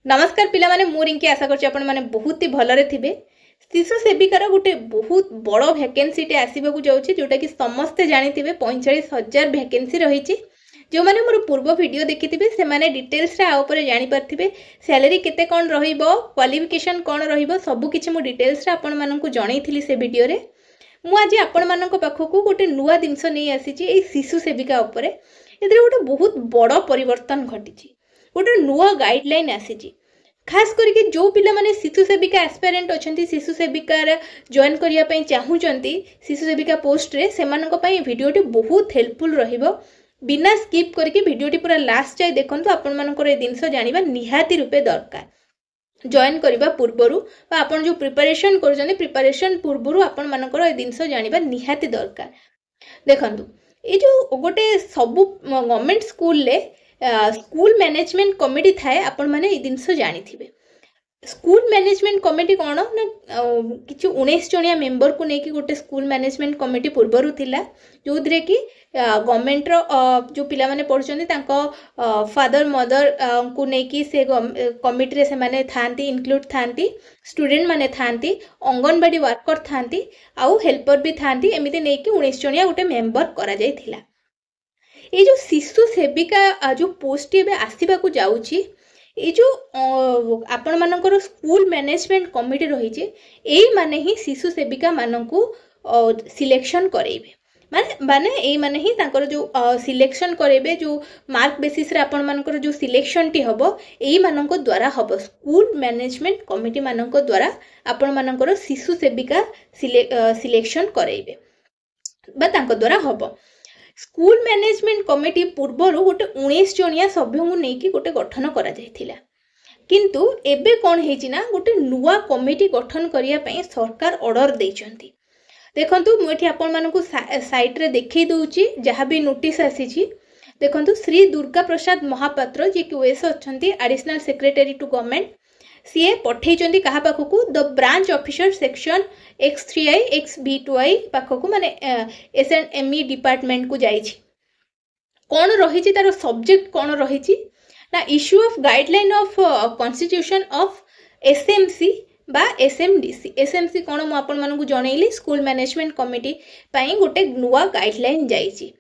नमस्कार पिला माने मु रिंकी आशा करछि आपण माने बहुत ही भलरे थिबे। शिशु सेविकार गोटे बहुत बड़ वैकेंसी टे आसीबा को जाउछि जोटा कि समस्ते जानिथिबे 45,000 वैकेंसी रहिछि। जो माने मोर पूर्व वीडियो देखिथिबे से माने डिटेल्स रे आ ऊपर जानि परथिबे सैलरी केते कोन रहिबो क्वालिफिकेशन कोन रहिबो सब किछि मु डिटेल्स रे आपण माननकु जणैथिली से वीडियो रे। मु आज आपण माननक पाखकु गोटे नुवा दिनस नै आसीछि ए शिशु सेविका ऊपर। एतरे गोटे बहुत बड़ परिवर्तन घटिछि, गोटे नुआ गाइडलाइन आसीछि। खास करके जो पिला माने शिशु सेविका एस्पिरेंट अछंती शिशु सेविका जॉइन करिया पई चाहूचंती शिशु सेविका पोस्ट रे सेमानक पई वीडियोटी बहुत हेल्पफुल रहिबो। बिना स्किप करके वीडियोटी पूरा लास्ट जाय देखंतु आपण मानकर ए दिनस जानिबा निहाती रूपे दरकार। जॉइन करिबा पूर्वरु बा आपण जो प्रिपरेशन करजने प्रिपरेशन पूर्वरु आपण मानकर ए दिनस जानिबा निहाती दरकार। देखंतु ए जो गोटे सब गवर्नमेंट स्कूल ले स्कूल मैनेजमेंट कमिटी थाए आपण माने ए दिनस जानिथिबे। स्कूल मैनेजमेंट कमिटी कोन ना किछु 19 जणिया मेंबर को नेकी गोटे स्कूल मैनेजमेंट कमिटी पूर्वरु थिला जोद्रे कि गवर्नमेंट रो जो पिला माने पढुचंदी तांको फादर मदर को नेकी से कमिटी रे से माने थांती इंक्लूड थांती, स्टूडेंट माने थांती, अंगनवाड़ी वर्कर थांती आउ हेल्पर भी थांती। एमिते नेकी 19 जणिया गोटे मेंबर करा जाय थिला। ये जो शिशु सेविका जो पोस्ट एबे आसीबा को जाउची ये जो आपण मानकर स्कूल मैनेजमेंट कमिटी रही यही माने ही शिशु सेविका मानकू सिलेक्शन करेबे। माने यही माने ही तांकर जो सिलेक्शन करेबे जो मार्क बेसिस रे आपण मानकर जो सिलेक्शन टी हबो यही मानक द्वारा हबो। स्कूल मैनेजमेंट कमिटी मानक द्वारा आपण मानकर शिशु सेविका सिलेक्शन करेबे बा तांको द्वारा हबो। स्कूल मैनेजमेंट कमिटी पूर्वर गोटे 19 जणिया सभ्यों नेकी गोटे गठन करा जायथिला, किंतु एबे कोन हेछि ना गोटे नुवा कमिटी गठन करिया पई सरकार ऑर्डर दैछंती। देखंतु मोठी आपण मानकु साइट रे देखै दउची जहा भी नोटिस आसीची। देखंतु श्री दुर्गा प्रसाद महापात्र जे कि ओएस अछंती additional secretary to government CA पठेइचंदी कहा पाखकु the branch officer section X3I XB2I पाखकु माने SNME डिपार्टमेंट को जाइछि। कोन रहिछि तार सब्जेक्ट कोन रहिछि ना issue of guideline of constitution of SMC बा SMDC। SMC कोन मु आपण मानकु जणैली स्कूल मैनेजमेंट कमिटी पई गोटे नुवा गाइडलाइन जाइछि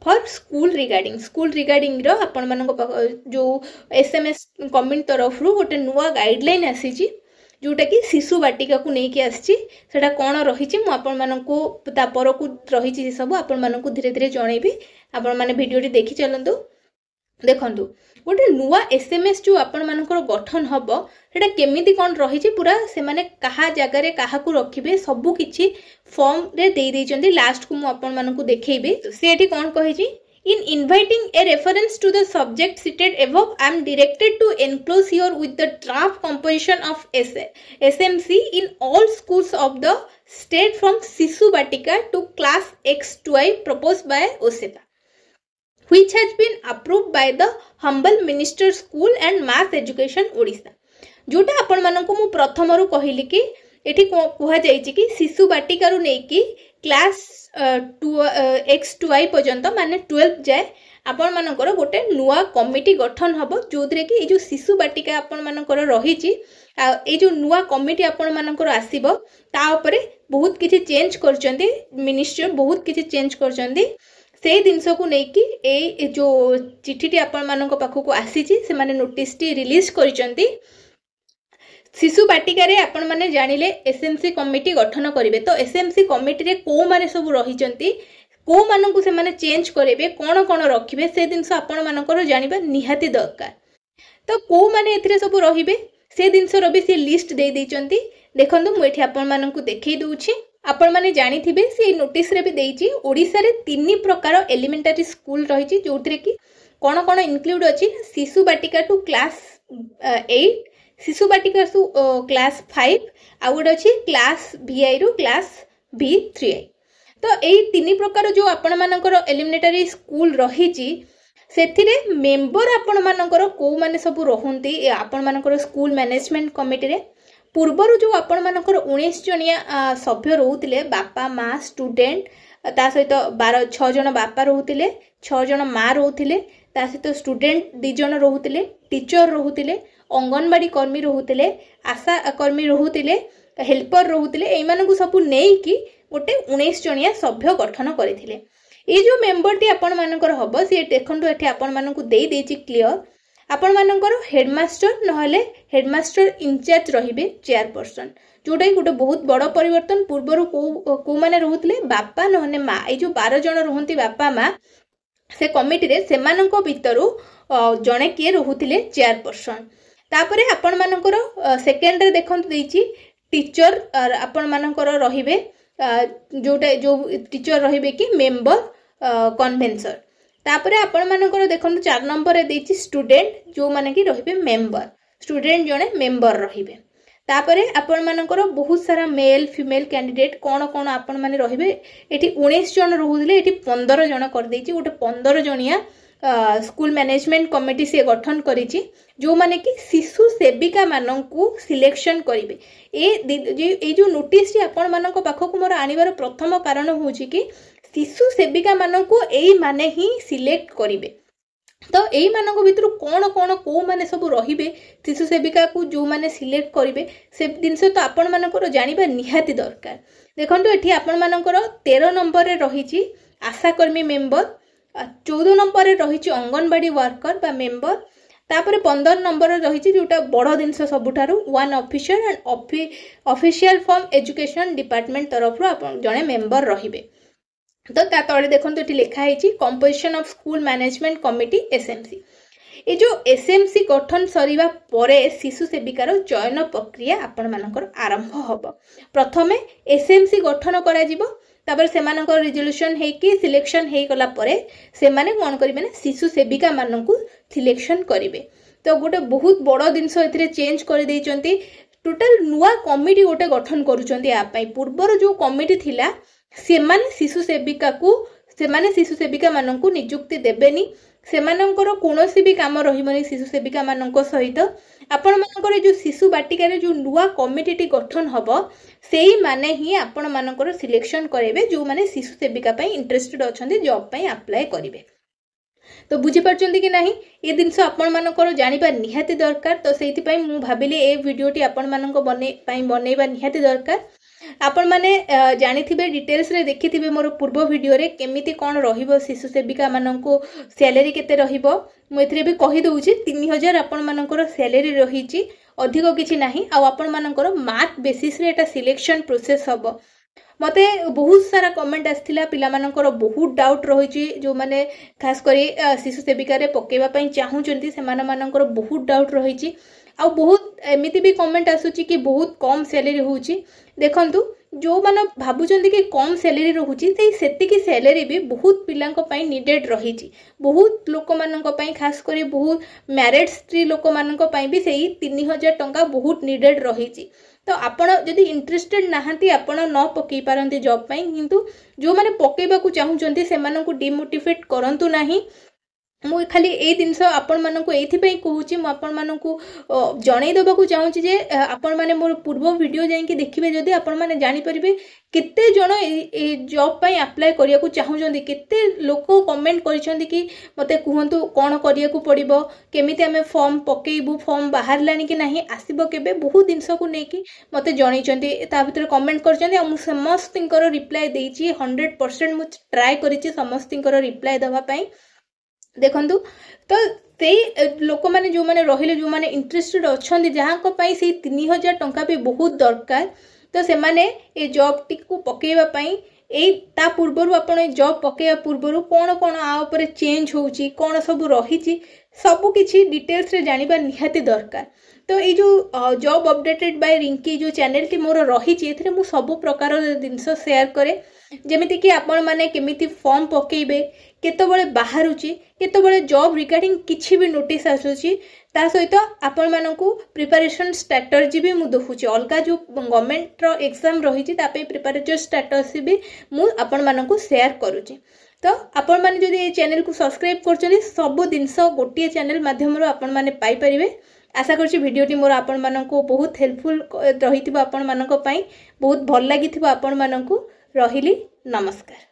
फॉर स्कूल रिगार्डिंग रो आपण मानक जो SMS कमिटी तरफ रु गोटे नुवा गाइडलाइन आसीछि जोटा कि शिशु बाटिका को नेकी आसी सेटा कोन रहिछि मु आपण मानकु ता पर को रहिछि सब आपण मानकु धीरे धीरे जणैबी। आपण माने वीडियोटी देखि चलंतु। देखंतु गोटे नुवा SMS जो आपण मानकर गठन हबो सेटा केमिति कोन रहिछि पूरा से माने कहा जगह रे काहा को रखिबे सब किछि फॉर्म रे देई दैचंदी। लास्ट को मु आपण मानकु देखैबी से एठी कोन कहिछि in inviting a reference to the subject cited above I am directed to enclose here with the draft composition of SMC in all schools of the state from Sishu Batika to class X2I proposed by OSEPA which has been approved by the humble minister school and mass education Odisha। जोटा आपण मानकु मु प्रथम रु कहिली कि एठी कुहा जाइछि कि शिशु बाटिका रु नेकी क्लास X2I पर्यंत माने 12 जाए आपण मानकर गोटे नुआ कमिटी गठन हबो जोद्रे कि ए जो शिशु बाटिका आपण मानकर रहिछि ए जो नुआ कमिटी आपण मानकर आसीबो ता ऊपर बहुत किछि चेंज करचंदी। मिनिस्टर बहुत किछि चेंज करचंदी से दिनस को नेकी ए जो चिठीटी आपण मानक पाखकु आसीछि से माने नोटिस टी रिलीज करिसंती। शिशु बाटिका रे आपण माने जानिले SMC कमिटी गठन करिवे तो SMC कमिटी रे को माने सब रहिचंती को मानकु से माने चेंज करेबे कोन कोन रखिबे से दिनस आपण मानकर जानिबा निहाती दरकार। तो को माने एथिरे सब रहिबे से दिनस रबी से लिस्ट दे दैचंती। देखंतु मु एठी आपण मानकु देखै दउछि। आपण माने जानिथिबे से नोटिस रे भी देइछि ओडिसा रे 3 प्रकार एलिमेंटरी स्कूल रहिछि जोथरे कि कोन कोन इंक्लूड अछि शिशु बाटिका टू क्लास 8, शिशु बाटिका टू क्लास 5 आ गोटे अछि क्लास VI रु क्लास B3I। तो एई 3 प्रकार जो आपण मानकर एलिमेंटरी स्कूल रहिछि सेथिरे मेंबर आपण मानकर को माने सब रहंती आपण मानकर स्कूल मैनेजमेंट कमिटी रे पूर्वर जो आपण मानकर 19 जणिया सभ्य रहउतिले बापा माँ स्टूडेंट ता सहित 6 जण बापा रहउतिले 6 जण माँ रहउतिले ता सहित स्टूडेंट 2 जण रहउतिले टीचर रहउतिले अंगनवाड़ी कर्मी रोहुतिले आशा कर्मी रोहुतिले हेल्पर रोहुतिले एइमानकु सबु नेइकी गोटे 19 जणिया सभ्य गठन करथिले। ए जो मेंबर टी आपण मानकर हबो से देखंतु एठी आपण मानकु देई देछि क्लियर आपण मानकर हेडमास्टर नहले हेडमास्टर इंचार्ज रहिबे चेयरपर्सन जोटा गोटे बहुत बड़ परिवर्तन। पूर्वर को माने रोहुतिले बापा नहने माँ ए जो 12 जण रहंती बापा माँ से कमिटी रे सेमानंको भितरु जणे किए रोहुतिले चेयरपर्सन। तापरे आपण मानकर सेकेंड रे देखंतु देछि टीचर आपण मानकर रहिबे जोटा जो टीचर रहिबे कि मेंबर कन्वेंसर। तापरे आपण मानकर देखंतु 4 नंबर रे देछि स्टूडेंट जो माने कि रहिबे मेंबर स्टूडेंट जणे मेंबर रहिबे। तापरे आपण मानकर बहुत सारा मेल फीमेल कैंडिडेट कोन कोन आपण माने रहिबे एठी 19 जण रहुदिले एठी 15 जण कर देछि गोटे 15 जणिया स्कूल मैनेजमेंट कमिटी से गठन करिछि जो माने कि शिशु सेविका माननकु सिलेक्शन करिवे। ए जो नोटिस आपण मानक पाखकु मोर आनिबार प्रथम कारण होछि कि शिशु सेविका माननकु एई माने ही सिलेक्ट करिवे। तो एई मानक भितर कोन कोन को माने सब रहिबे शिशु सेविका को जो माने सिलेक्ट करिवे से दिनस तो आपण मानकर जानिबा निहाती दरकार। देखंतु एठी आपण मानकर 13 नंबर रे रहिछि आशाकर्मी मेंबर 14 नंबर रे रहिछि अंगनवाड़ी वर्कर बा मेंबर तापर 15 नंबर रे रहिछि जोटा बड़ दिनस सबुठारु one officer and official from education department तरफ आपण जणे मेंबर रहिबे। तो ता तळे देखंतु एठी लिखा हैछि composition of school management committee SMC. ए जो एसएमसी गठन सरीबा परे शिशु सेविकार चयन प्रक्रिया आपण मानकर आरंभ हबो। प्रथमे एसएमसी गठन करा जिवो तापर सेमानकर रिजोल्यूशन हे कि सिलेक्शन हे गला परे से माने कोन करिवे ना शिशु सेविका माननकु सिलेक्शन करिवे। तो गोटे बहुत बड़ दिनस एथिरे चेंज कर दैचंती टोटल नुवा कमिटी गोटे गठन करूचंती आ पई। पूर्वर जो कमिटी थिला सेमाने शिशु सेविका माननकु नियुक्ति देबेनी सेमानंकर कोनोसी भी काम रहिबनी शिशु सेविका माननक सहित आपण मानकर जो शिशु बाटिका रे जो नुवा कमिटी टी गठन हबो सेही माने ही आपण मानकर सिलेक्शन करेबे जो माने शिशु सेविका पई इंटरेस्टेड अछंती जॉब पई अप्लाई करिवे। तो बुझी परचंती कि नाही ए दिनस आपण मानकर जानिबा निहाती दरकार। तो सेति पई मु भाबिली ए वीडियोटी आपण मानक बनेबा निहाती दरकार। आपण माने जानिथिबे डिटेल्स रे देखिथिबे मोर पूर्व वीडियो रे केमिति कोन रहिबो शिशु सेविका माननको सैलरी केते रहिबो मु एथिरे भी कहि दउची 3000 आपण मानकर सैलरी रहिची अधिक किछि नाही। आ आपण मानकर मार्क बेसिस रे एटा सिलेक्शन प्रोसेस हबो। मते बहुत सारा कमेंट आस्थिला पिला मानकर बहुत डाउट रहिची जो माने खास करी शिशु सेविका रे पकेबा पई चाहूचंती से मानकर बहुत डाउट रहिची। आ बहुत एमिति भी कमेंट आसुची कि बहुत कम सैलरी होउची। देखंतु जो माने भाबुचंती कि कम सैलरी रहउची सेति की सैलरी भी बहुत पिलांक पई नीडेड रहिची। बहुत लोक मानक पई खास करी बहुत मैरिड स्त्री लोक मानक पई भी सेही 3000 टंका बहुत नीडेड रहिची। तो आपण जदि इंटरेस्टेड नाहंती आपण न पकई पारंती जॉब पई किंतु जो माने पकेबा को चाहूचंती से मानकु डिमोटिवेट करंतु नाही। मु खाली ए दिनस आपण मानकु एथि पई कहूची मु आपण मानकु जणै देबा को चाहूची जे आपण माने मोर पूर्व वीडियो जाई कि देखिबे जदि आपण माने जानि परिबे केते जण ए जॉब पई अप्लाई करिया को चाहूचंती केते लोक कमेंट करिसंती कि मते कहंतु कोन करिया को पड़िबो केमिति हमें फॉर्म पकेइबु फॉर्म बाहर लानी कि नाही आसीबो केबे बहुत दिनस को नै कि मते जणैचंती ता भीतर कमेंट करचंती आ मु समस्तिंकर रिप्लाई देइची 100% मु ट्राई करिची समस्तिंकर रिप्लाई देबा पई। देखंतु तो से लोक माने जो माने रहिले जो माने इंटरेस्टेड अछंदी जहां को पई से 3000 टंका भी बहुत दरकार। तो से माने ए जॉब टिकु पकेबा पई ए ता पूर्वरु आपण ए जॉब पकेबा पूर्वरु कोन कोन आ ऊपर चेंज होउची कोन सब रहिची सब किछि डिटेल्स रे जानिबा निहाती दरकार। तो ये जो जॉब अपडेटेड बाय रिंकी जो चैनल टी मोर रहिची एथिरे मु सब प्रकार जिनस शेयर करे जेमिति कि आपण माने केमिति फॉर्म पकेइबे केतबळे बाहरुची केतबळे जॉब रिगार्डिंग किछि भी नोटिस आसुची ता सहित आपण मानकु प्रिपरेशन स्ट्रैटेजी भी मु देखुची अलगा जो गवर्नमेंट रो एग्जाम रहिची ता पे प्रिपरेटरी स्ट्रैटेजी भी मु आपण मानकु शेयर करूची। तो आपण माने जदि ए चैनल को सब्सक्राइब करचनी सब दिनस गोटिए चैनल माध्यम रो आपण माने पाई परिबे। आशा करछि वीडियोटी मोर आपण मानकु बहुत हेल्पफुल रहिथिबो आपण मानक पई बहुत भल लागिथिबो आपण मानकु रहिली नमस्कार।